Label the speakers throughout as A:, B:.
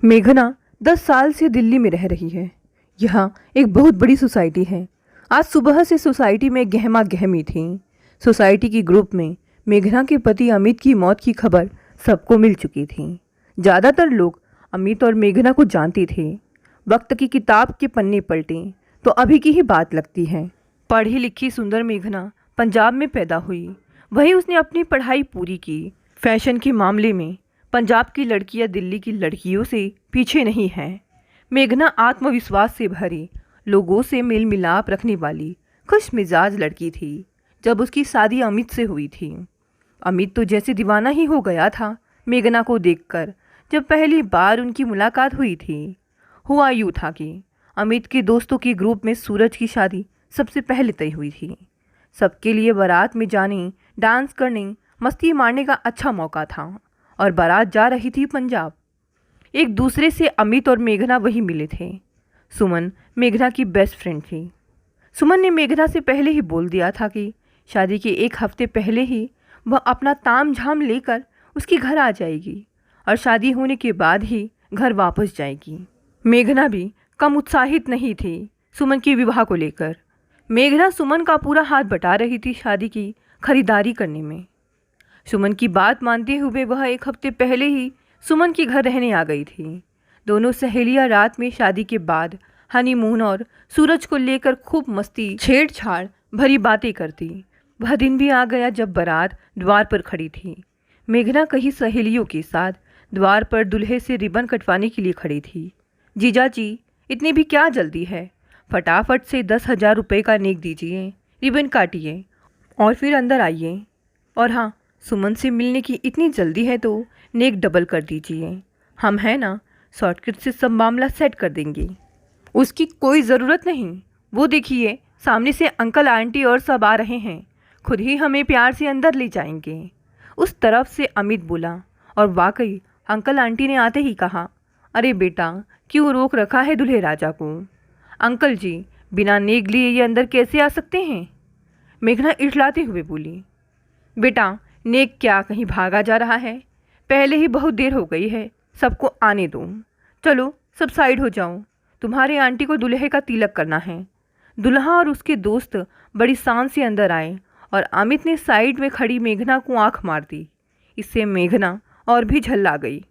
A: मेघना 10 साल से दिल्ली में रह रही है। यहाँ एक बहुत बड़ी सोसाइटी है। आज सुबह से सोसाइटी में गहमा गहमी थी। सोसाइटी की ग्रुप में मेघना के पति अमित की मौत की खबर सबको मिल चुकी थी। ज़्यादातर लोग अमित और मेघना को जानते थे। वक्त की किताब के पन्ने पलटे तो अभी की ही बात लगती है। पढ़ी लिखी सुंदर मेघना पंजाब में पैदा हुई। वहीं उसने अपनी पढ़ाई पूरी की। फैशन के मामले में पंजाब की लड़कियां दिल्ली की लड़कियों से पीछे नहीं हैं। मेघना आत्मविश्वास से भरी, लोगों से मेल मिलाप रखने वाली खुश मिजाज लड़की थी। जब उसकी शादी अमित से हुई थी, अमित तो जैसे दीवाना ही हो गया था मेघना को देखकर। जब पहली बार उनकी मुलाकात हुई थी, हुआ यूँ था कि अमित के दोस्तों के ग्रुप में सूरज की शादी सबसे पहले तय हुई थी। सबके लिए बारात में जाने, डांस करने, मस्ती मारने का अच्छा मौका था और बारात जा रही थी पंजाब। एक दूसरे से अमित और मेघना वहीं मिले थे। सुमन मेघना की बेस्ट फ्रेंड थी। सुमन ने मेघना से पहले ही बोल दिया था कि शादी के एक हफ्ते पहले ही वह अपना ताम झाम लेकर उसके घर आ जाएगी और शादी होने के बाद ही घर वापस जाएगी। मेघना भी कम उत्साहित नहीं थी सुमन के विवाह को लेकर। मेघना सुमन का पूरा हाथ बटा रही थी शादी की खरीदारी करने में। सुमन की बात मानते हुए वह एक हफ्ते पहले ही सुमन के घर रहने आ गई थी। दोनों सहेलियां रात में शादी के बाद हनीमून और सूरज को लेकर खूब मस्ती छेड़छाड़ भरी बातें करती। वह दिन भी आ गया जब बारात द्वार पर खड़ी थी। मेघना कई सहेलियों के साथ द्वार पर दूल्हे से रिबन कटवाने के लिए खड़ी थी। जीजा जी, इतनी भी क्या जल्दी है, फटाफट से 10,000 रुपये का नेक दीजिए, रिबन काटिए और फिर अंदर आइए। और हाँ, सुमन से मिलने की इतनी जल्दी है तो नेक डबल कर दीजिए। हम हैं ना, शॉर्टकट से सब मामला सेट कर देंगे। उसकी कोई ज़रूरत नहीं। वो देखिए, सामने से अंकल आंटी और सब आ रहे हैं। खुद ही हमें प्यार से अंदर ले जाएंगे। उस तरफ से अमित बोला और वाकई अंकल आंटी ने आते ही कहा, अरे बेटा, क्यों रोक रखा है दूल्हे राजा को? अंकल जी, बिना नेक लिए ये अंदर कैसे आ सकते हैं? मेघना इठलाते हुए बोली, बेटा, नेक क्या कहीं भागा जा रहा है? पहले ही बहुत देर हो गई है, सबको आने दो। चलो सब साइड हो जाओ, तुम्हारे आंटी को दूल्हे का तिलक करना है। दूल्हा और उसके दोस्त बड़ी शान से अंदर आए और अमित ने साइड में खड़ी मेघना को आंख मार दी। इससे मेघना और भी झल्ला गई।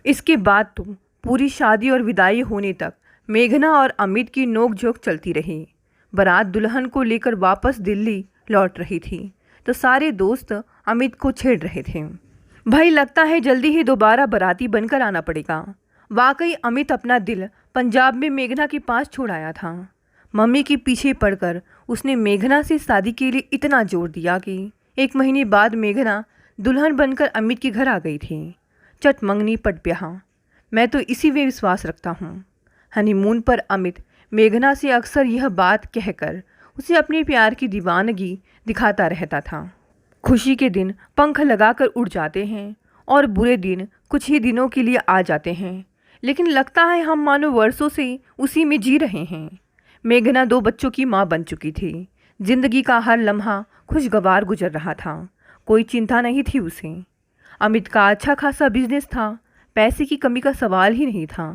A: इसके बाद तो पूरी शादी और विदाई होने तक मेघना और अमित की नोक-झोंक चलती रही। बारात दुल्हन को लेकर वापस दिल्ली लौट रही थी तो सारे दोस्त अमित को छेड़ रहे थे। भाई, लगता है जल्दी ही दोबारा बाराती बनकर आना पड़ेगा। वाकई अमित अपना दिल पंजाब में मेघना के पास छोड़ आया था। मम्मी के पीछे पड़कर उसने मेघना से शादी के लिए इतना जोर दिया कि 1 महीने बाद मेघना दुल्हन बनकर अमित के घर आ गई थी। चट मंगनी पट ब्याह। मैं तो इसी में विश्वास रखता हूँ। हनीमून पर अमित मेघना से अक्सर यह बात कहकर उसे अपने प्यार की दीवानगी दिखाता रहता था। खुशी के दिन पंख लगाकर उड़ जाते हैं और बुरे दिन कुछ ही दिनों के लिए आ जाते हैं, लेकिन लगता है हम मानो वर्षों से उसी में जी रहे हैं। मेघना 2 बच्चों की माँ बन चुकी थी। जिंदगी का हर लम्हा खुशगवार गुजर रहा था। कोई चिंता नहीं थी उसे। अमित का अच्छा खासा बिजनेस था। पैसे की कमी का सवाल ही नहीं था।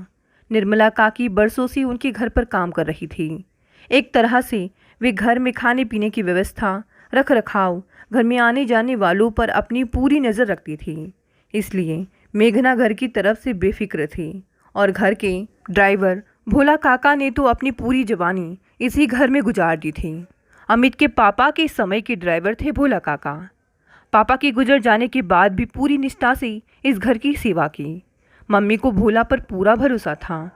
A: निर्मला काकी बरसों से उनके घर पर काम कर रही थी। एक तरह से वे घर में खाने पीने की व्यवस्था, रख रखाव, घर में आने जाने वालों पर अपनी पूरी नज़र रखती थी। इसलिए मेघना घर की तरफ से बेफिक्र थी और घर के ड्राइवर भोला काका ने तो अपनी पूरी जवानी इसी घर में गुजार दी थी। अमित के पापा के समय के ड्राइवर थे भोला काका। पापा के गुजर जाने के बाद भी पूरी निष्ठा से इस घर की सेवा की। मम्मी को भोला पर पूरा भरोसा था।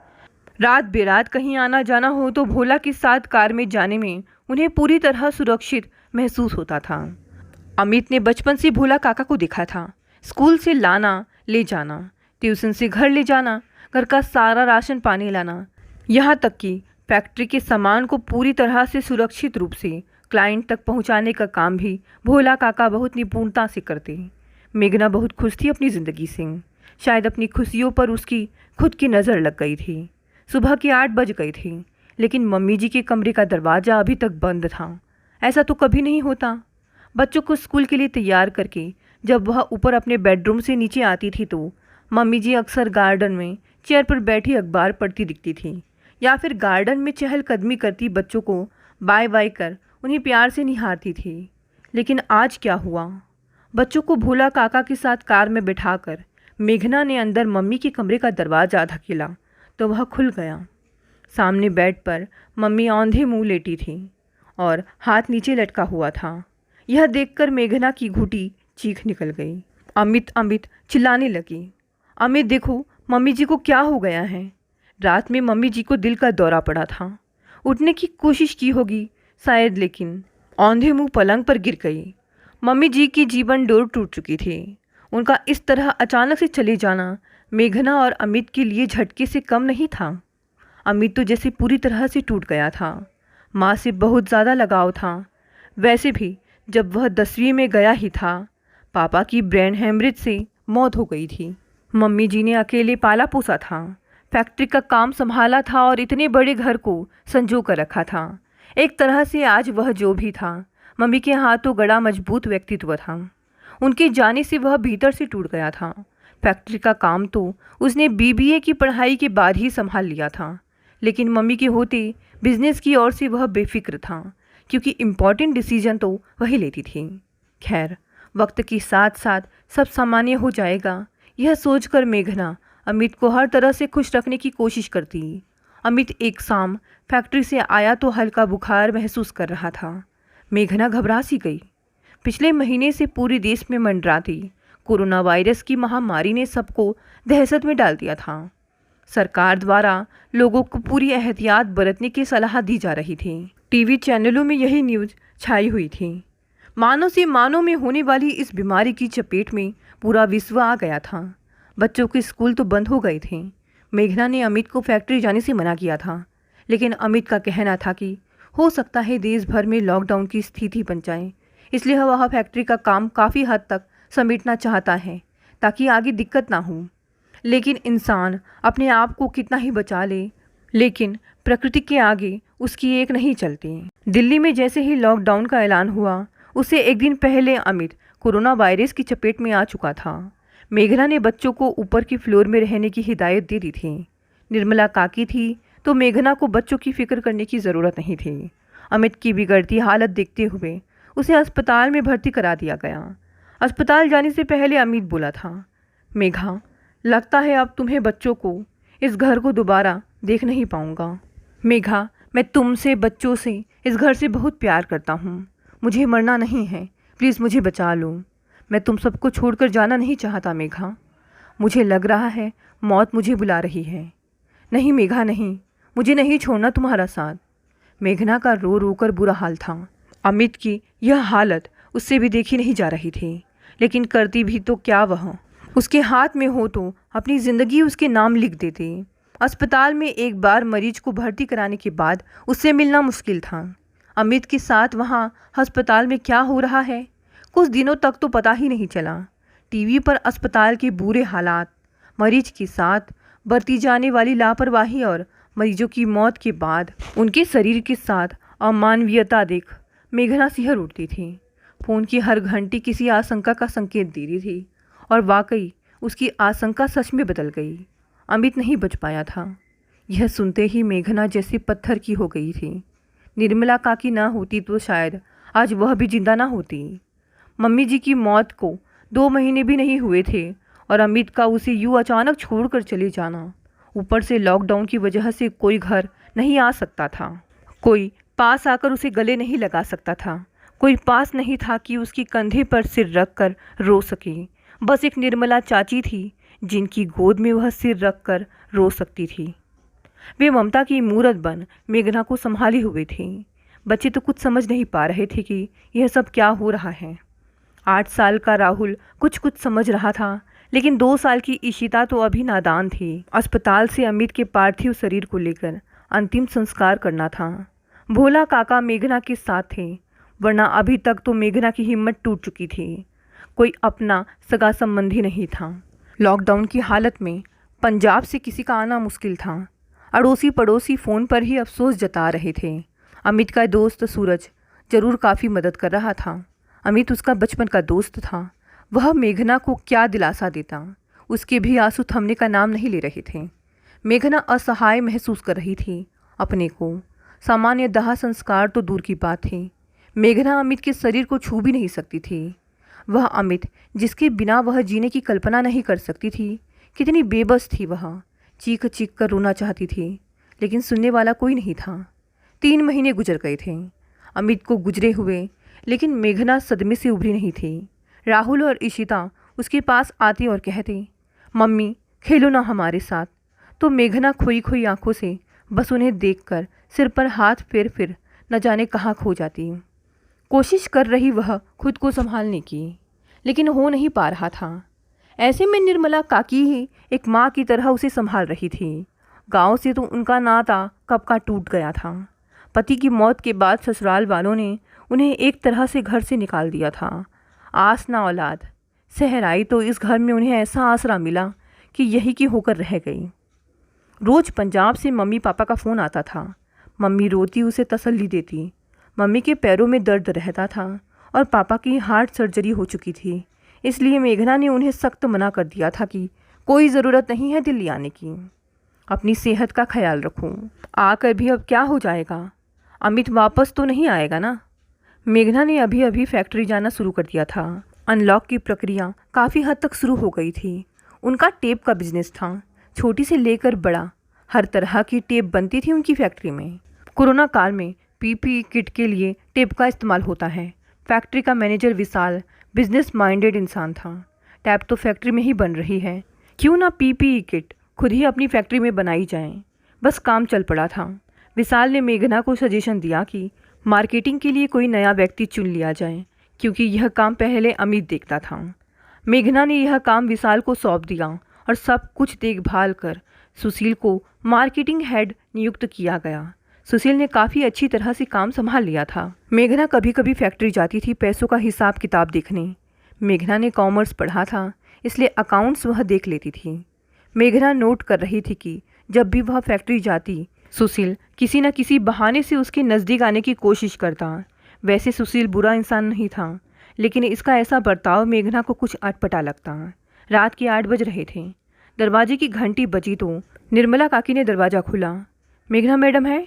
A: रात बेरात कहीं आना जाना हो तो भोला के साथ कार में जाने में उन्हें पूरी तरह सुरक्षित महसूस होता था। अमित ने बचपन से भोला काका को देखा था। स्कूल से लाना ले जाना, ट्यूशन से घर ले जाना, घर का सारा राशन पानी लाना, यहाँ तक कि फैक्ट्री के सामान को पूरी तरह से सुरक्षित रूप से क्लाइंट तक पहुँचाने का काम भी भोला काका बहुत निपुणता से करते। मेघना बहुत खुश थी अपनी ज़िंदगी से। शायद अपनी खुशियों पर उसकी खुद की नज़र लग गई थी। सुबह के 8 बज गई थी, लेकिन मम्मी जी के कमरे का दरवाज़ा अभी तक बंद था। ऐसा तो कभी नहीं होता। बच्चों को स्कूल के लिए तैयार करके जब वह ऊपर अपने बेडरूम से नीचे आती थी तो मम्मी जी अक्सर गार्डन में चेयर पर बैठी अखबार पढ़ती दिखती थी, या फिर गार्डन में चहलकदमी करती बच्चों को बाय बाय कर उन्हें प्यार से निहारती थी। लेकिन आज क्या हुआ? बच्चों को भोला काका के साथ कार में बिठाकर मेघना ने अंदर मम्मी के कमरे का दरवाज़ा धकेला तो वह खुल गया। सामने बेड पर मम्मी औंधे मुंह लेटी थी और हाथ नीचे लटका हुआ था। यह देखकर मेघना की घुटी चीख निकल गई। अमित अमित चिल्लाने लगी। अमित देखो मम्मी जी को क्या हो गया है। रात में मम्मी जी को दिल का दौरा पड़ा था। उठने की कोशिश की होगी शायद, लेकिन औंधे मुंह पलंग पर गिर गई। मम्मी जी की जीवन डोर टूट चुकी थी। उनका इस तरह अचानक से चले जाना मेघना और अमित के लिए झटके से कम नहीं था। अमित तो जैसे पूरी तरह से टूट गया था। माँ से बहुत ज़्यादा लगाव था। वैसे भी जब वह 10वीं में गया ही था, पापा की ब्रेन हेमरेज से मौत हो गई थी। मम्मी जी ने अकेले पाला पोसा था, फैक्ट्री का काम संभाला था और इतने बड़े घर को संजो कर रखा था। एक तरह से आज वह जो भी था, मम्मी के हाथों गड़ा मजबूत व्यक्तित्व था। उनके जाने से वह भीतर से टूट गया था। फैक्ट्री का काम तो उसने बीबीए की पढ़ाई के बाद ही संभाल लिया था, लेकिन मम्मी के होते बिजनेस की ओर से वह बेफिक्र था, क्योंकि इम्पॉर्टेंट डिसीजन तो वही लेती थी। खैर, वक्त के साथ साथ सब सामान्य हो जाएगा, यह सोचकर मेघना अमित को हर तरह से खुश रखने की कोशिश करती। अमित एक शाम फैक्ट्री से आया तो हल्का बुखार महसूस कर रहा था। मेघना घबरा सी गई। पिछले महीने से पूरे देश में मंडराती कोरोना वायरस की महामारी ने सबको दहशत में डाल दिया था। सरकार द्वारा लोगों को पूरी एहतियात बरतने की सलाह दी जा रही थी। टीवी चैनलों में यही न्यूज़ छाई हुई थी। मानव से मानव में होने वाली इस बीमारी की चपेट में पूरा विश्व आ गया था। बच्चों के स्कूल तो बंद हो गए थे। मेघना ने अमित को फैक्ट्री जाने से मना किया था, लेकिन अमित का कहना था कि हो सकता है देश भर में लॉकडाउन की स्थिति बन जाए, इसलिए वह फैक्ट्री का काम काफ़ी हद तक समेटना चाहता है ताकि आगे दिक्कत ना हो। लेकिन इंसान अपने आप को कितना ही बचा ले, लेकिन प्रकृति के आगे उसकी एक नहीं चलती। दिल्ली में जैसे ही लॉकडाउन का ऐलान हुआ, उससे एक दिन पहले अमित कोरोना वायरस की चपेट में आ चुका था। मेघना ने बच्चों को ऊपर की फ्लोर में रहने की हिदायत दे दी थी। निर्मला काकी थी तो मेघना को बच्चों की फिक्र करने की ज़रूरत नहीं थी। अमित की बिगड़ती हालत देखते हुए उसे अस्पताल में भर्ती करा दिया गया। अस्पताल जाने से पहले अमित बोला था, मेघा, लगता है अब तुम्हें बच्चों को, इस घर को दोबारा देख नहीं पाऊंगा। मेघा, मैं तुमसे, बच्चों से, इस घर से बहुत प्यार करता हूँ। मुझे मरना नहीं है, प्लीज़ मुझे बचा लो। मैं तुम सबको छोड़कर जाना नहीं चाहता मेघा। मुझे लग रहा है मौत मुझे बुला रही है। नहीं मेघा नहीं, मुझे नहीं छोड़ना तुम्हारा साथ। मेघना का रो रो कर बुरा हाल था। अमित की यह हालत उससे भी देखी नहीं जा रही थी, लेकिन करती भी तो क्या वह। उसके हाथ में हो तो अपनी ज़िंदगी उसके नाम लिख देते। अस्पताल में एक बार मरीज को भर्ती कराने के बाद उससे मिलना मुश्किल था। अमित के साथ वहाँ अस्पताल में क्या हो रहा है, कुछ दिनों तक तो पता ही नहीं चला। टीवी पर अस्पताल के बुरे हालात, मरीज के साथ बरती जाने वाली लापरवाही और मरीजों की मौत के बाद उनके शरीर के साथ अमानवीयता देख मेघना सिहर उठती थी। फ़ोन की हर घंटी किसी आशंका का संकेत दे रही थी, और वाकई उसकी आशंका सच में बदल गई। अमित नहीं बच पाया था। यह सुनते ही मेघना जैसे पत्थर की हो गई थी। निर्मला काकी ना होती तो शायद आज वह भी जिंदा ना होती। मम्मी जी की मौत को 2 महीने भी नहीं हुए थे, और अमित का उसे यूँ अचानक छोड़कर चले जाना। ऊपर से लॉकडाउन की वजह से कोई घर नहीं आ सकता था, कोई पास आकर उसे गले नहीं लगा सकता था, कोई पास नहीं था कि उसकी कंधे पर सिर रख कर रो सके। बस एक निर्मला चाची थी जिनकी गोद में वह सिर रख कर रो सकती थी। वे ममता की मूरत बन मेघना को संभाले हुए थे। बच्चे तो कुछ समझ नहीं पा रहे थे कि यह सब क्या हो रहा है। 8 साल का राहुल कुछ कुछ समझ रहा था, लेकिन 2 साल की इशिता तो अभी नादान थी। अस्पताल से अमित के पार्थिव शरीर को लेकर अंतिम संस्कार करना था। भोला काका मेघना के साथ थे, वरना अभी तक तो मेघना की हिम्मत टूट चुकी थी। कोई अपना सगा संबंधी नहीं था। लॉकडाउन की हालत में पंजाब से किसी का आना मुश्किल था। अड़ोसी पड़ोसी फ़ोन पर ही अफसोस जता रहे थे। अमित का दोस्त सूरज ज़रूर काफ़ी मदद कर रहा था। अमित उसका बचपन का दोस्त था। वह मेघना को क्या दिलासा देता, उसके भी आंसू थमने का नाम नहीं ले रहे थे। मेघना असहाय महसूस कर रही थी अपने को। सामान्य दाह संस्कार तो दूर की बात थी, मेघना अमित के शरीर को छू भी नहीं सकती थी। वह अमित जिसके बिना वह जीने की कल्पना नहीं कर सकती थी, कितनी बेबस थी वह। चीख चीख कर रोना चाहती थी, लेकिन सुनने वाला कोई नहीं था। 3 महीने गुजर गए थे अमित को गुजरे हुए, लेकिन मेघना सदमे से उभरी नहीं थी। राहुल और इशिता उसके पास आते और कहते, मम्मी खेलो ना हमारे साथ, तो मेघना खोई खोई आंखों से बस उन्हें देखकर सिर पर हाथ फेर फिर न जाने कहाँ खो जाती। कोशिश कर रही वह खुद को संभालने की, लेकिन हो नहीं पा रहा था। ऐसे में निर्मला काकी ही एक माँ की तरह उसे संभाल रही थी। गांव से तो उनका नाता कब का टूट गया था। पति की मौत के बाद ससुराल वालों ने उन्हें एक तरह से घर से निकाल दिया था। आस ना औलाद। शहर आई तो इस घर में उन्हें ऐसा आसरा मिला कि यही की होकर रह गई। रोज़ पंजाब से मम्मी पापा का फ़ोन आता था। मम्मी रोती उसे तसल्ली देती। मम्मी के पैरों में दर्द रहता था और पापा की हार्ट सर्जरी हो चुकी थी, इसलिए मेघना ने उन्हें सख्त मना कर दिया था कि कोई ज़रूरत नहीं है दिल्ली आने की। अपनी सेहत का ख्याल रखूं। आकर भी अब क्या हो जाएगा, अमित वापस तो नहीं आएगा ना। मेघना ने अभी अभी फैक्ट्री जाना शुरू कर दिया था। अनलॉक की प्रक्रिया काफ़ी हद तक शुरू हो गई थी। उनका टेप का बिजनेस था, छोटी से लेकर बड़ा हर तरह की टेप बनती थी उनकी फैक्ट्री में। कोरोना काल में पीपीई किट के लिए टेप का इस्तेमाल होता है। फैक्ट्री का मैनेजर विशाल बिजनेस माइंडेड इंसान था। टैप तो फैक्ट्री में ही बन रही है, क्यों ना पीपीई किट खुद ही अपनी फैक्ट्री में बनाई जाए। बस काम चल पड़ा था। विशाल ने मेघना को सजेशन दिया कि मार्केटिंग के लिए कोई नया व्यक्ति चुन लिया जाए, क्योंकि यह काम पहले अमित देखता था। मेघना ने यह काम विशाल को सौंप दिया और सब कुछ देखभाल कर सुशील को मार्केटिंग हेड नियुक्त किया गया। सुशील ने काफ़ी अच्छी तरह से काम संभाल लिया था। मेघना कभी कभी फैक्ट्री जाती थी पैसों का हिसाब किताब देखने। मेघना ने कॉमर्स पढ़ा था, इसलिए अकाउंट्स वह देख लेती थी। मेघना नोट कर रही थी कि जब भी वह फैक्ट्री जाती, सुशील किसी न किसी बहाने से उसके नज़दीक आने की कोशिश करता। वैसे सुशील बुरा इंसान नहीं था, लेकिन इसका ऐसा बर्ताव मेघना को कुछ अटपटा लगता। रात के 8 बज रहे थे। दरवाजे की घंटी बजी तो निर्मला काकी ने दरवाज़ा खोला। मेघना मैडम है?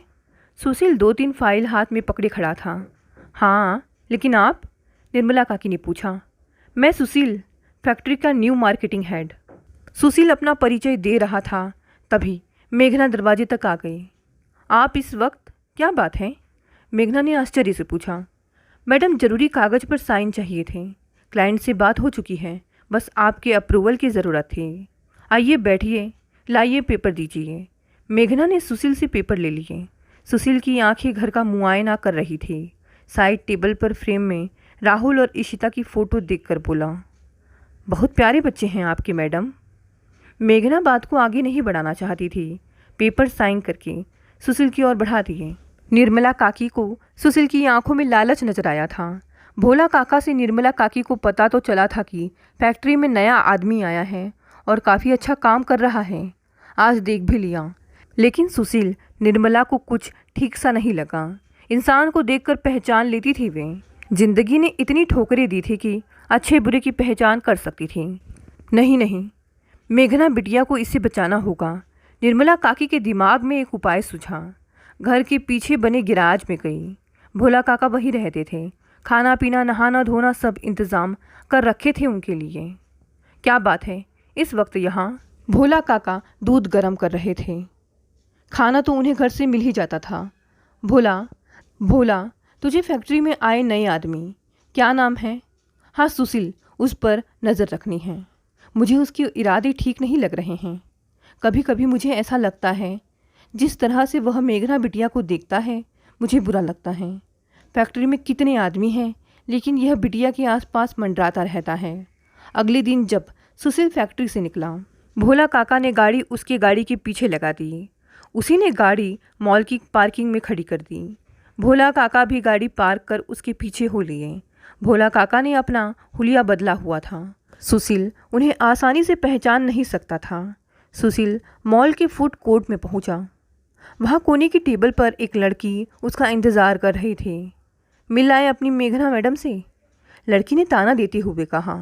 A: सुशील 2-3 फाइल हाथ में पकड़े खड़ा था। हाँ, लेकिन आप? निर्मला काकी ने पूछा। मैं सुशील, फैक्ट्री का न्यू मार्केटिंग हेड। सुशील अपना परिचय दे रहा था, तभी मेघना दरवाजे तक आ गई। आप इस वक्त? क्या बात है? मेघना ने आश्चर्य से पूछा। मैडम, ज़रूरी कागज़ पर साइन चाहिए थे। क्लाइंट से बात हो चुकी है, बस आपके अप्रूवल की ज़रूरत थी। आइए बैठिए, लाइए पेपर दीजिए। मेघना ने सुशील से पेपर ले लिए। सुशील की आंखें घर का मुआयना कर रही थी। साइड टेबल पर फ्रेम में राहुल और इशिता की फ़ोटो देखकर बोला, बहुत प्यारे बच्चे हैं आपके मैडम। मेघना बात को आगे नहीं बढ़ाना चाहती थी। पेपर साइन करके सुशील की ओर बढ़ा दिए। निर्मला काकी को सुशील की आंखों में लालच नजर आया था। भोला काका से निर्मला काकी को पता तो चला था कि फैक्ट्री में नया आदमी आया है और काफ़ी अच्छा काम कर रहा है। आज देख भी लिया, लेकिन सुशील निर्मला को कुछ ठीक सा नहीं लगा। इंसान को देखकर पहचान लेती थी वे। जिंदगी ने इतनी ठोकरें दी थी कि अच्छे बुरे की पहचान कर सकती थी। नहीं नहीं, मेघना बिटिया को इससे बचाना होगा। निर्मला काकी के दिमाग में एक उपाय सूझा। घर के पीछे बने गिराज में गई। भोला काका वहीं रहते थे। खाना पीना नहाना धोना सब इंतज़ाम कर रखे थे उनके लिए। क्या बात है, इस वक्त यहाँ? भोला काका दूध गर्म कर रहे थे। खाना तो उन्हें घर से मिल ही जाता था। भोला, तुझे फैक्ट्री में आए नए आदमी, क्या नाम है? हाँ सुशील, उस पर नज़र रखनी है। मुझे उसके इरादे ठीक नहीं लग रहे हैं। कभी कभी मुझे ऐसा लगता है, जिस तरह से वह मेघना बिटिया को देखता है, मुझे बुरा लगता है। फैक्ट्री में कितने आदमी हैं, लेकिन यह बिटिया के आसपास मंडराता रहता है। अगले दिन जब सुशील फैक्ट्री से निकला, भोला काका ने गाड़ी उसके गाड़ी के पीछे लगा दी। उसी ने गाड़ी मॉल की पार्किंग में खड़ी कर दी। भोला काका भी गाड़ी पार्क कर उसके पीछे हो लिए। भोला काका ने अपना हुलिया बदला हुआ था। सुशील उन्हें आसानी से पहचान नहीं सकता था। सुशील मॉल के फूड कोर्ट में पहुंचा। वहाँ कोने की टेबल पर एक लड़की उसका इंतज़ार कर रही थी। मिल आए अपनी मेघना मैडम से? लड़की ने ताना देते हुए कहा।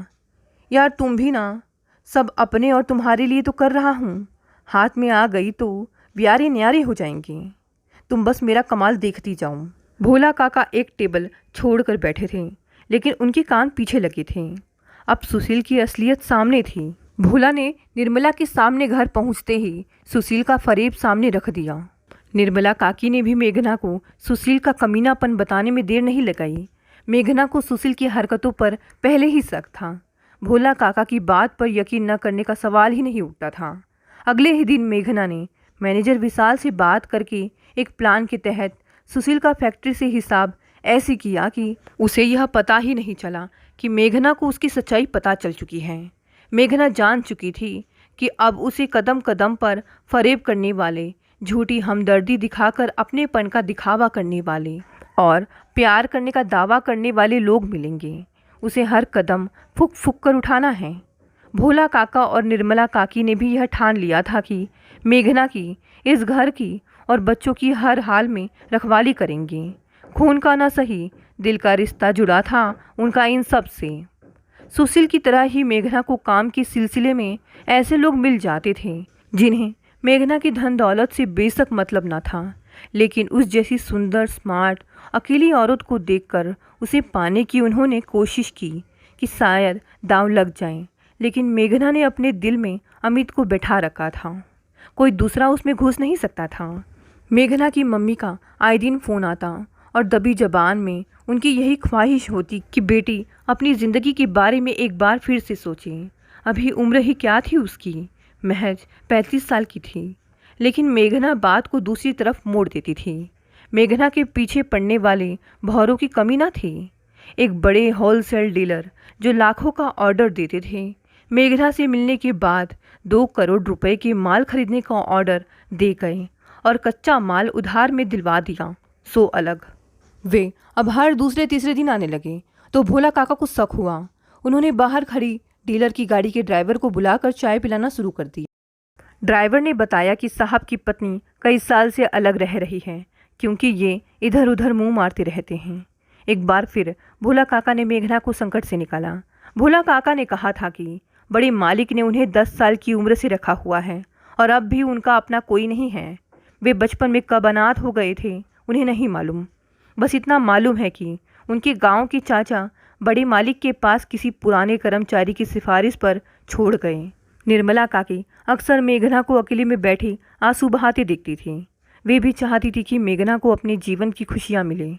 A: यार तुम भी ना, सब अपने और तुम्हारे लिए तो कर रहा हूँ, हाथ में आ गई तो ब्यारे न्यारे हो जाएंगे। तुम बस मेरा कमाल देखती जाओ। भोला काका एक टेबल छोड़कर बैठे थे, लेकिन उनके कान पीछे लगे थे। अब सुशील की असलियत सामने थी। भोला ने निर्मला के सामने घर पहुंचते ही सुशील का फरेब सामने रख दिया। निर्मला काकी ने भी मेघना को सुशील का कमीनापन बताने में देर नहीं लगाई। मेघना को सुशील की हरकतों पर पहले ही शक था। भोला काका की बात पर यकीन न करने का सवाल ही नहीं उठता था। अगले ही दिन मेघना ने मैनेजर विशाल से बात करके एक प्लान के तहत सुशील का फैक्ट्री से हिसाब ऐसे किया कि उसे यह पता ही नहीं चला कि मेघना को उसकी सच्चाई पता चल चुकी है। मेघना जान चुकी थी कि अब उसे कदम कदम पर फरेब करने वाले, झूठी हमदर्दी दिखाकर अपनेपन का दिखावा करने वाले और प्यार करने का दावा करने वाले लोग मिलेंगे। उसे हर कदम फूक फूक कर उठाना है। भोला काका और निर्मला काकी ने भी यह ठान लिया था कि मेघना की, इस घर की और बच्चों की हर हाल में रखवाली करेंगे। खून का न सही, दिल का रिश्ता जुड़ा था उनका इन सब से। सुशील की तरह ही मेघना को काम के सिलसिले में ऐसे लोग मिल जाते थे जिन्हें मेघना की धन दौलत से बेशक मतलब न था, लेकिन उस जैसी सुंदर, स्मार्ट, अकेली औरत को देखकर उसे पाने की उन्होंने कोशिश की कि शायद दांव लग जाए। लेकिन मेघना ने अपने दिल में अमित को बैठा रखा था। कोई दूसरा उसमें घुस नहीं सकता था। मेघना की मम्मी का आए दिन फ़ोन आता और दबी जबान में उनकी यही ख्वाहिश होती कि बेटी अपनी ज़िंदगी के बारे में एक बार फिर से सोचे। अभी उम्र ही क्या थी उसकी, महज 35 साल की थी। लेकिन मेघना बात को दूसरी तरफ मोड़ देती थी। मेघना के पीछे पड़ने वाले भौरों की कमी न थी। एक बड़े होलसेल डीलर जो लाखों का ऑर्डर देते थे, मेघना से मिलने के बाद 2 करोड़ रुपए के माल खरीदने का ऑर्डर दे गए और कच्चा माल उधार में दिलवा दिया। सो अलग वे अब हर दूसरे तीसरे दिन आने लगे तो भोला काका को शक हुआ। उन्होंने बाहर खड़ी डीलर की गाड़ी के ड्राइवर को बुलाकर चाय पिलाना शुरू कर दिया। ड्राइवर ने बताया कि साहब की पत्नी कई साल से अलग रह रही है, क्योंकि ये इधर उधर मुंह मारते रहते हैं। एक बार फिर भोला काका ने मेघना को संकट से निकाला। भोला काका ने कहा था कि बड़े मालिक ने उन्हें 10 साल की उम्र से रखा हुआ है और अब भी उनका अपना कोई नहीं है। वे बचपन में कब अनाथ हो गए थे उन्हें नहीं मालूम। बस इतना मालूम है कि उनके गांव के चाचा बड़े मालिक के पास किसी पुराने कर्मचारी की सिफारिश पर छोड़ गए। निर्मला काकी अक्सर मेघना को अकेले में बैठी आंसू बहाते देखती थी। वे भी चाहती थी कि मेघना को अपने जीवन की खुशियाँ मिले,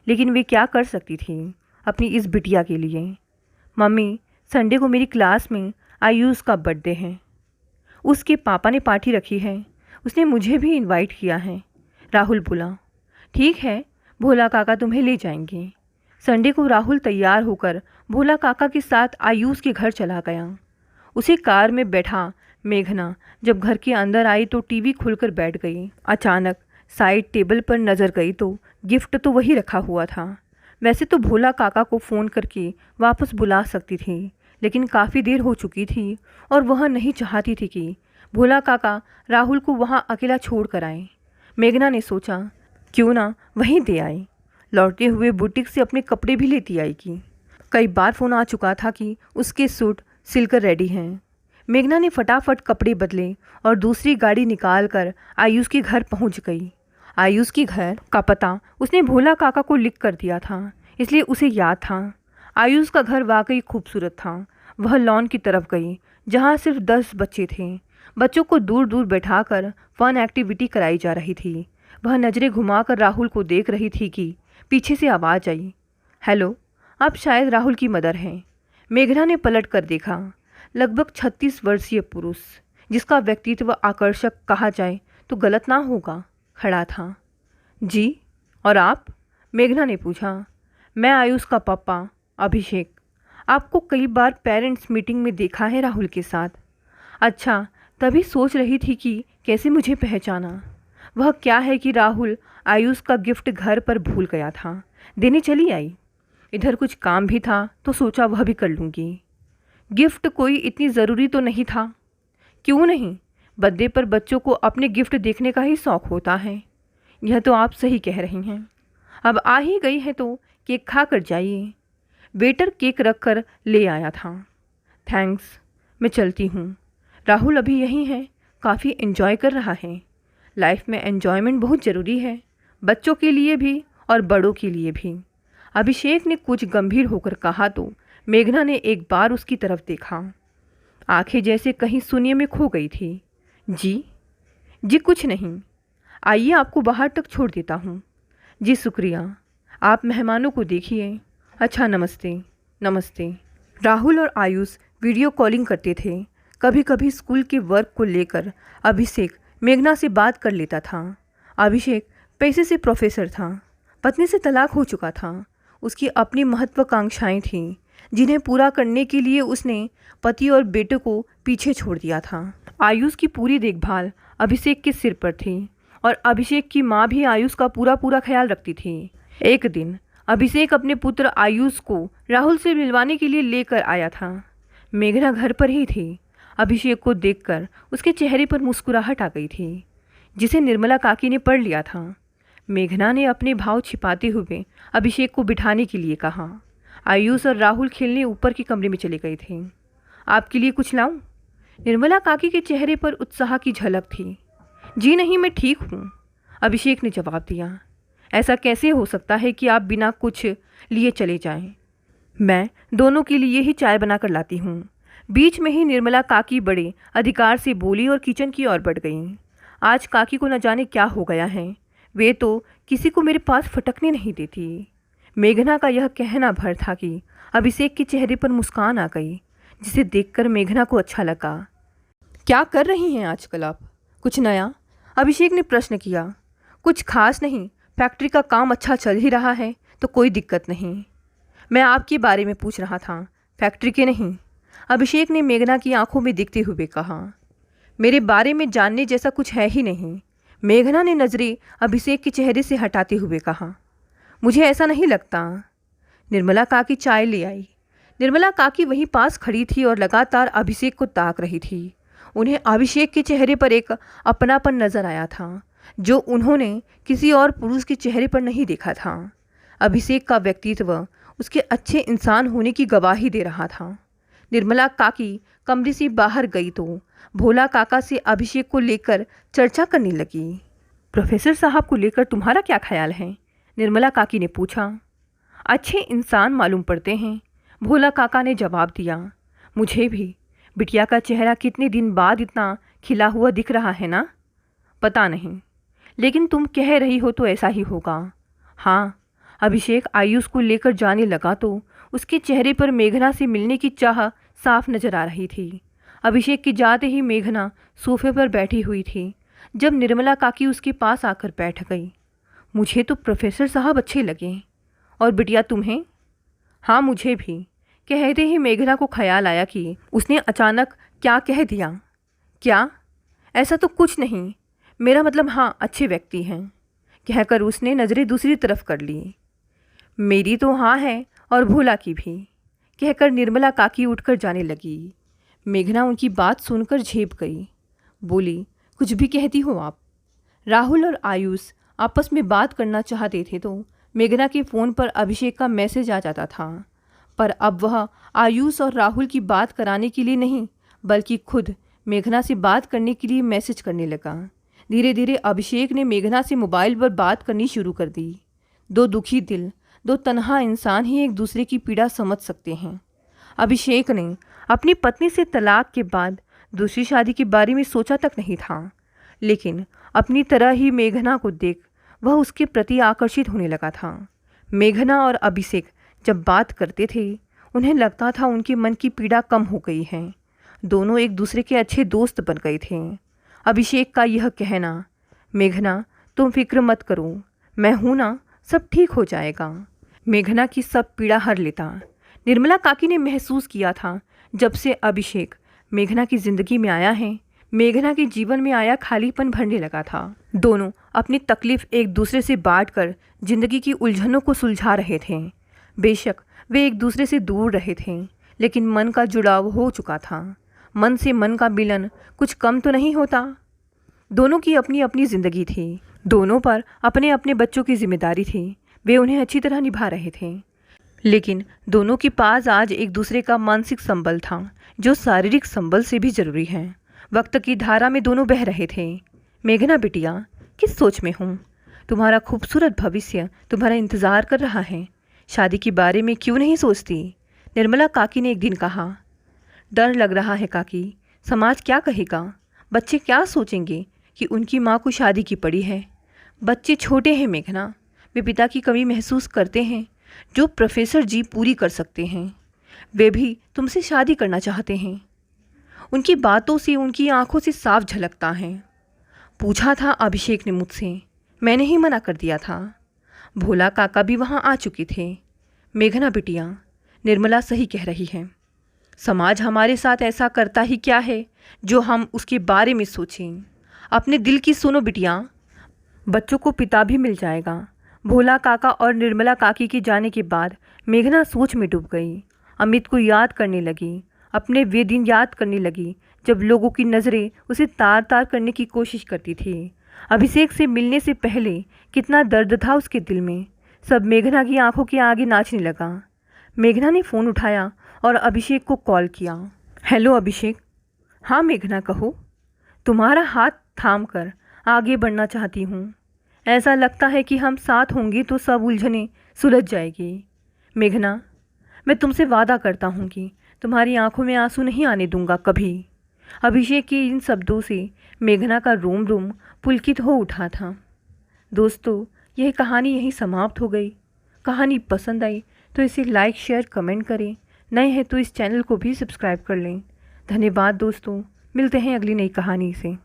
A: लेकिन वे क्या कर सकती थी अपनी इस बिटिया के लिए। मम्मी, संडे को मेरी क्लास में आयुष का बर्थडे है। उसके पापा ने पार्टी रखी है, उसने मुझे भी इनवाइट किया है। राहुल बोला। ठीक है, भोला काका तुम्हें ले जाएंगे। संडे को राहुल तैयार होकर भोला काका के साथ आयुष के घर चला गया। उसी कार में बैठा मेघना जब घर के अंदर आई तो टीवी खोलकर बैठ गई। अचानक साइड टेबल पर नज़र गई तो गिफ्ट तो वही रखा हुआ था। वैसे तो भोला काका को फ़ोन करके वापस बुला सकती थी, लेकिन काफ़ी देर हो चुकी थी और वह नहीं चाहती थी कि भोला काका राहुल को वहाँ अकेला छोड़ कर आए। मेघना ने सोचा क्यों ना वहीं दे आए। लौटते हुए बुटीक से अपने कपड़े भी लेती आएगी। कई बार फ़ोन आ चुका था कि उसके सूट सिलकर रेडी हैं। मेघना ने फटाफट कपड़े बदले और दूसरी गाड़ी निकालकर आयुष के घर पहुंच गई। आयुष के घर का पता उसने भोला काका को लिख कर दिया था, इसलिए उसे याद था। आयुष का घर वाकई खूबसूरत था। वह लॉन की तरफ गई जहां सिर्फ 10 बच्चे थे। बच्चों को दूर दूर बैठाकर फन एक्टिविटी कराई जा रही थी। वह नज़रें घुमाकर राहुल को देख रही थी कि पीछे से आवाज़ आई, हेलो, आप शायद राहुल की मदर हैं। मेघना ने पलट कर देखा। लगभग 36 वर्षीय पुरुष, जिसका व्यक्तित्व आकर्षक कहा जाए तो गलत ना होगा, खड़ा था। जी, और आप? मेघना ने पूछा। मैं आयुष का पापा अभिषेक। आपको कई बार पेरेंट्स मीटिंग में देखा है राहुल के साथ। अच्छा, तभी सोच रही थी कि कैसे मुझे पहचाना। वह क्या है कि राहुल आयुष का गिफ्ट घर पर भूल गया था, देने चली आई। इधर कुछ काम भी था तो सोचा वह भी कर लूँगी। गिफ्ट कोई इतनी ज़रूरी तो नहीं था। क्यों नहीं, बर्थडे पर बच्चों को अपने गिफ्ट देखने का ही शौक़ होता है। यह तो आप सही कह रही हैं। अब आ ही गई है तो केक खा कर जाइए। वेटर केक रख कर ले आया था। थैंक्स, मैं चलती हूँ। राहुल अभी यहीं है, काफ़ी एंजॉय कर रहा है। लाइफ में एंजॉयमेंट बहुत ज़रूरी है, बच्चों के लिए भी और बड़ों के लिए भी। अभिषेक ने कुछ गंभीर होकर कहा तो मेघना ने एक बार उसकी तरफ देखा। आंखें जैसे कहीं शून्य में खो गई थी। जी जी कुछ नहीं, आइए आपको बाहर तक छोड़ देता हूँ। जी शुक्रिया, आप मेहमानों को देखिए। अच्छा नमस्ते। नमस्ते। राहुल और आयुष वीडियो कॉलिंग करते थे। कभी कभी स्कूल के वर्क को लेकर अभिषेक मेघना से बात कर लेता था। अभिषेक पैसे से प्रोफेसर था, पत्नी से तलाक हो चुका था। उसकी अपनी महत्वाकांक्षाएं थीं जिन्हें पूरा करने के लिए उसने पति और बेटे को पीछे छोड़ दिया था। आयुष की पूरी देखभाल अभिषेक के सिर पर थी और अभिषेक की माँ भी आयुष का पूरा पूरा ख्याल रखती थी। एक दिन अभिषेक अपने पुत्र आयुष को राहुल से मिलवाने के लिए लेकर आया था। मेघना घर पर ही थी। अभिषेक को देखकर उसके चेहरे पर मुस्कुराहट आ गई थी, जिसे निर्मला काकी ने पढ़ लिया था। मेघना ने अपने भाव छिपाते हुए अभिषेक को बिठाने के लिए कहा। आयुष और राहुल खेलने ऊपर के कमरे में चले गए थे। आपके लिए कुछ लाऊं? निर्मला काकी के चेहरे पर उत्साह की झलक थी। जी नहीं, मैं ठीक हूँ, अभिषेक ने जवाब दिया। ऐसा कैसे हो सकता है कि आप बिना कुछ लिए चले जाएं? मैं दोनों के लिए ही चाय बनाकर लाती हूँ। बीच में ही निर्मला काकी बड़े अधिकार से बोली और किचन की ओर बढ़ गईं। आज काकी को न जाने क्या हो गया है, वे तो किसी को मेरे पास फटकने नहीं देती। मेघना का यह कहना भर था कि अभिषेक के चेहरे पर मुस्कान आ गई, जिसे देखकर मेघना को अच्छा लगा। क्या कर रही हैं आजकल आप? कुछ नया? अभिषेक ने प्रश्न किया। कुछ खास नहीं, फैक्ट्री का काम अच्छा चल ही रहा है तो कोई दिक्कत नहीं। मैं आपके बारे में पूछ रहा था, फैक्ट्री के नहीं, अभिषेक ने मेघना की आंखों में देखते हुए कहा। मेरे बारे में जानने जैसा कुछ है ही नहीं, मेघना ने नज़रें अभिषेक के चेहरे से हटाते हुए कहा। मुझे ऐसा नहीं लगता। निर्मला काकी चाय ले आई। निर्मला काकी वहीं पास खड़ी थी और लगातार अभिषेक को ताक रही थी। उन्हें अभिषेक के चेहरे पर एक अपनापन नजर आया था, जो उन्होंने किसी और पुरुष के चेहरे पर नहीं देखा था। अभिषेक का व्यक्तित्व उसके अच्छे इंसान होने की गवाही दे रहा था। निर्मला काकी कमरे से बाहर गई तो भोला काका से अभिषेक को लेकर चर्चा करने लगी। प्रोफेसर साहब को लेकर तुम्हारा क्या ख्याल है? निर्मला काकी ने पूछा। अच्छे इंसान मालूम पड़ते हैं, भोला काका ने जवाब दिया। मुझे भी। बिटिया का चेहरा कितने दिन बाद इतना खिला हुआ दिख रहा है ना? पता नहीं, लेकिन तुम कह रही हो तो ऐसा ही होगा। हाँ। अभिषेक आयुष को लेकर जाने लगा तो उसके चेहरे पर मेघना से मिलने की चाह साफ नजर आ रही थी। अभिषेक के जाते ही मेघना सोफे पर बैठी हुई थी। जब निर्मला काकी उसके पास आकर बैठ गई। मुझे तो प्रोफेसर साहब अच्छे लगे, और बिटिया तुम्हें? हाँ, मुझे भी। कहते ही मेघना को ख्याल आया कि उसने अचानक क्या कह दिया। क्या? ऐसा तो कुछ नहीं, मेरा मतलब हाँ, अच्छे व्यक्ति हैं, कहकर उसने नज़रें दूसरी तरफ कर ली। मेरी तो हाँ है और भोला की भी, कहकर निर्मला काकी उठकर जाने लगी। मेघना उनकी बात सुनकर झेप गई। बोली, कुछ भी कहती हो आप? राहुल और आयुष आपस में बात करना चाहते थे तो मेघना के फ़ोन पर अभिषेक का मैसेज आ जाता था, पर अब वह आयुष और राहुल की बात कराने के लिए नहीं, बल्कि खुद मेघना से बात करने के लिए मैसेज करने लगा। धीरे धीरे अभिषेक ने मेघना से मोबाइल पर बात करनी शुरू कर दी। दो दुखी दिल, दो तन्हा इंसान ही एक दूसरे की पीड़ा समझ सकते हैं। अभिषेक ने अपनी पत्नी से तलाक के बाद दूसरी शादी के बारे में सोचा तक नहीं था, लेकिन अपनी तरह ही मेघना को देख वह उसके प्रति आकर्षित होने लगा था। मेघना और अभिषेक जब बात करते थे, उन्हें लगता था उनके मन की पीड़ा कम हो गई है। दोनों एक दूसरे के अच्छे दोस्त बन गए थे। अभिषेक का यह कहना, मेघना तुम फिक्र मत करो, मैं हूँ ना, सब ठीक हो जाएगा, मेघना की सब पीड़ा हर लेता। निर्मला काकी ने महसूस किया था जब से अभिषेक मेघना की ज़िंदगी में आया है, मेघना के जीवन में आया खालीपन भरने लगा था। दोनों अपनी तकलीफ़ एक दूसरे से बांटकर जिंदगी की उलझनों को सुलझा रहे थे। बेशक वे एक दूसरे से दूर रहे थे, लेकिन मन का जुड़ाव हो चुका था। मन से मन का मिलन कुछ कम तो नहीं होता। दोनों की अपनी अपनी ज़िंदगी थी, दोनों पर अपने अपने बच्चों की जिम्मेदारी थी। वे उन्हें अच्छी तरह निभा रहे थे, लेकिन दोनों के पास आज एक दूसरे का मानसिक संबल था, जो शारीरिक संबल से भी ज़रूरी है। वक्त की धारा में दोनों बह रहे थे। मेघना बिटिया, किस सोच में हूँ? तुम्हारा खूबसूरत भविष्य तुम्हारा इंतज़ार कर रहा है। शादी के बारे में क्यों नहीं सोचती? निर्मला काकी ने एक दिन कहा। डर लग रहा है काकी, समाज क्या कहेगा? बच्चे क्या सोचेंगे कि उनकी माँ को शादी की पड़ी है? बच्चे छोटे हैं मेघना, वे पिता की कमी महसूस करते हैं जो प्रोफेसर जी पूरी कर सकते हैं। वे भी तुमसे शादी करना चाहते हैं। उनकी बातों से, उनकी आंखों से साफ झलकता है। पूछा था अभिषेक ने मुझसे, मैंने ही मना कर दिया था। भोला काका भी वहाँ आ चुके थे। मेघना बिटिया, निर्मला सही कह रही है। समाज हमारे साथ ऐसा करता ही क्या है जो हम उसके बारे में सोचें। अपने दिल की सुनो बिटिया, बच्चों को पिता भी मिल जाएगा। भोला काका और निर्मला काकी के जाने के बाद मेघना सोच में डूब गई। अमित को याद करने लगी, अपने वे दिन याद करने लगी जब लोगों की नज़रें उसे तार तार करने की कोशिश करती थी। अभिषेक से मिलने से पहले कितना दर्द था उसके दिल में, सब मेघना की आंखों के आगे नाचने लगा। मेघना ने फ़ोन उठाया और अभिषेक को कॉल किया। हेलो अभिषेक। हाँ मेघना कहो। तुम्हारा हाथ थाम कर आगे बढ़ना चाहती हूँ। ऐसा लगता है कि हम साथ होंगे तो सब उलझनें सुलझ जाएगी। मेघना, मैं तुमसे वादा करता हूँ कि तुम्हारी आंखों में आंसू नहीं आने दूंगा कभी। अभिषेक के इन शब्दों से मेघना का रोम रोम पुलकित हो उठा था। दोस्तों, यह कहानी यहीं समाप्त हो गई। कहानी पसंद आई तो इसे लाइक, शेयर, कमेंट करें। नए हैं तो इस चैनल को भी सब्सक्राइब कर लें। धन्यवाद दोस्तों, मिलते हैं अगली नई कहानी से।